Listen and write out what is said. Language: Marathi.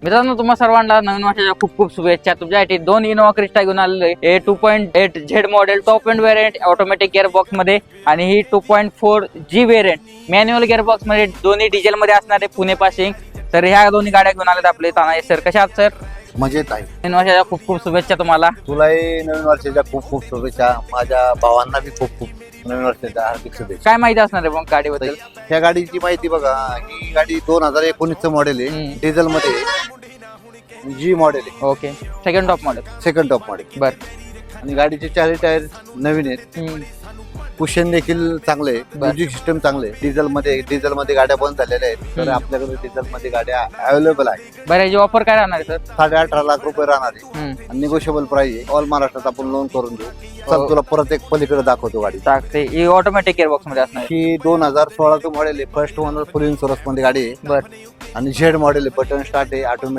मित्रांनो, तुम्हा सर्वांना नवीन वर्षाच्या खूप खूप शुभेच्छा. तुमच्यासाठी 2 इनोवा क्रिस्टा घेऊन आलेलो आहे. 2.8 Z model top end variant automatic gearbox मध्ये आणि ही 2.4 जी व्हेरियंट मॅन्युअल गिअरबॉक्स मध्ये, दोन्ही डिझेल मध्ये असणार आहे, पुणे पासिंग. तर ह्या दोन्ही गाड्या घेऊन आलेत आपले तानाजी सर. कशा आहात सर? मजेत आहे. नवीन वर्षाच्या खूप खूप शुभेच्छा तुम्हाला. तुलाही नवीन वर्षाच्या खूप खूप शुभेच्छा. माझ्या भावांना बी खूप खूप नवीन वर्षाच्या हार्दिक शुभेच्छा. काय माहिती असणार आहे मग गाडीबद्दल? ह्या गाडीची माहिती बघा, ही गाडी 2019 मॉडेल आहे, डिझेल मध्ये जी मॉडेल आहे. Okay, second top model. Second top model. बर. आणि गाडीचे चारही टायर नवीन आहेत. कुशन देखील चांगले आहे. म्युझिक सिस्टम चांगले आहे. डिझेल मध्ये गाड्या बंद झालेल्या आहेत, तर आपल्याकडे डिझेल मध्ये गाड्या अवेलेबल आहे. बरं, याची ऑफर काय राहणार आहे सर? 18.5 लाख रुपये राहणार आहे. आणि निगोशिएबल प्राइस आहे. ऑल महाराष्ट्रात आपण लोन करून देऊ. चल तुला परत एक पलीकडे दाखवतो गाडी. टाकते. ही ऑटोमॅटिक गिअरबॉक्स मध्ये असणार आहे. ही 2016 मॉडेल आहे. फर्स्ट ओनर फुल इन्शुरन्स मध्ये गाडी आहे. बर. आणि झेड मॉडेल आहे. बटन स्टार्ट आहे. ऑटोमॅटिक